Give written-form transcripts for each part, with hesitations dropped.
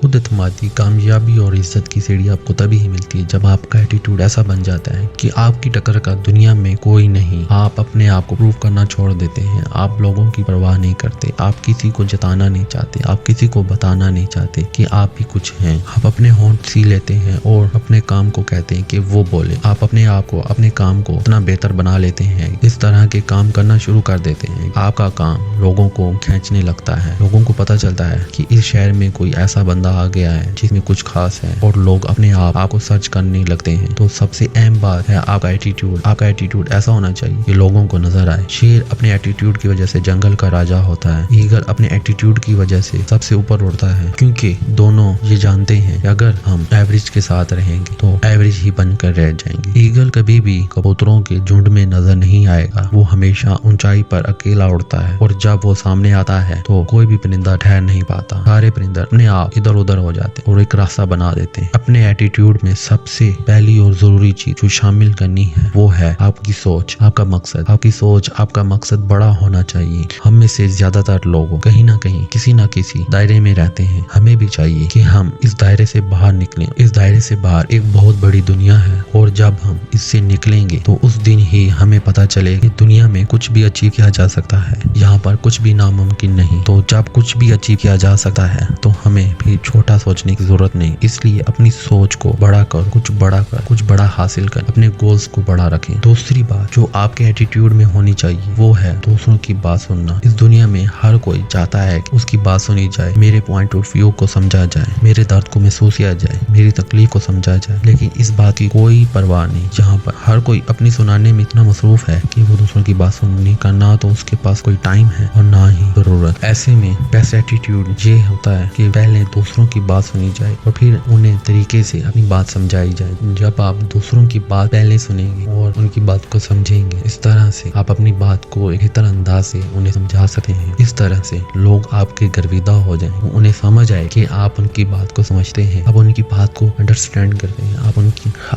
खुद एतमादी, कामयाबी और इज्जत की सीढ़ी आपको तभी ही मिलती है जब आपका एटीट्यूड ऐसा बन जाता है कि आपकी टक्कर का दुनिया में कोई नहीं। आप अपने आप को प्रूव करना छोड़ देते हैं। आप लोगों की परवाह नहीं करते। आप किसी को जताना नहीं चाहते। आप किसी को बताना नहीं चाहते कि आप ही कुछ हैं। आप अपने होंठ सी लेते हैं और अपने काम को कहते हैं कि वो बोले। आप अपने आप को, अपने काम को इतना बेहतर बना लेते हैं, इस तरह के काम करना शुरू कर देते हैं। आपका काम लोगों को खींचने लगता है। लोगों को पता चलता है कि इस शहर में कोई ऐसा बंदा आ गया है जिसमें कुछ खास है और लोग अपने आप आपको सर्च करने लगते हैं। तो सबसे अहम बात है आपका एटीट्यूड। आपका एटीट्यूड ऐसा होना चाहिए कि लोगों को नजर आए। शेर अपने एटीट्यूड की वजह से जंगल का राजा होता है। ईगल अपने एटीट्यूड की वजह से सबसे ऊपर उड़ता है, क्योंकि दोनों ये जानते हैं कि अगर हम एवरेज के साथ रहेंगे तो एवरेज ही बनकर रह जाएंगे। ईगल कभी भी कबूतरों के झुंड में नजर नहीं आएगा। वो हमेशा ऊंचाई पर अकेला उड़ता है और जब वो सामने आता है तो कोई भी परिंदा ठहर नहीं पाता। सारे परिंदे अपने आप इधर उधर हो जाते और एक रास्ता बना देते हैं। अपने एटीट्यूड में सबसे पहली और जरूरी चीज जो शामिल करनी है वो है आपकी सोच, आपका मकसद। आपकी सोच, आपका मकसद बड़ा होना चाहिए। हम में से ज्यादातर लोग कहीं ना कहीं किसी ना किसी दायरे में रहते हैं। हमें भी चाहिए कि हम इस दायरे से बाहर निकलें। इस दायरे से बाहर एक बहुत बड़ी दुनिया है और जब हम इससे निकलेंगे तो उस दिन ही हमें पता चले कि दुनिया में कुछ भी अचीव किया जा सकता है। यहाँ पर कुछ भी नामुमकिन नहीं। तो जब कुछ भी अचीव किया जा सकता है तो हमें भी छोटा सोचने की जरूरत नहीं। इसलिए अपनी सोच को बड़ा कर, कुछ बड़ा हासिल कर, अपने गोल्स को बड़ा रखें। दूसरी बात जो आपके एटीट्यूड में होनी चाहिए वो है दूसरों की बात सुनना। इस दुनिया में हर कोई चाहता है कि उसकी बात सुनी जाए, मेरे पॉइंट ऑफ व्यू को समझा जाए, मेरे दर्द को महसूस किया जाए, मेरी तकलीफ को समझा जाए। लेकिन इस बात की कोई परवाह नहीं। जहाँ पर हर कोई अपनी सुनाने में इतना मसरूफ है कि वो दूसरों की बात सुनने का ना तो उसके पास कोई टाइम है और ना ही जरूरत। ऐसे में बेस्ट एटीट्यूड ये होता है कि पहले दूसरों की बात सुनी जाए और फिर उन्हें तरीके से अपनी बात समझाई जाए। जब आप दूसरों की बात पहले सुनेंगे और उनकी बात को समझेंगे, इस तरह से आप अपनी बात को एक बेहतर अंदाज से उन्हें समझा सकते हैं। इस तरह से लोग आपके गर्विदा हो जाएं, उन्हें समझ आए कि आप उनकी बात को समझते हैं, आप उनकी बात को अंडरस्टैंड करते हैं,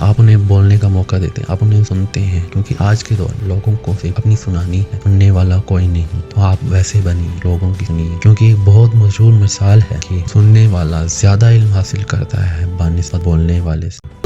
आप उन्हें बोलने का मौका देते हैं, आप उन्हें सुनते हैं। क्योंकि आज के दौर लोगों को सिर्फ अपनी सुनानी है, सुनने वाला कोई नहीं। तो आप वैसे बनिए, लोगों की सुनिए। क्योंकि एक बहुत मशहूर मिसाल है कि सुनने वाला ज्यादा इल्म हासिल करता है बनिस्बत बोलने वाले से।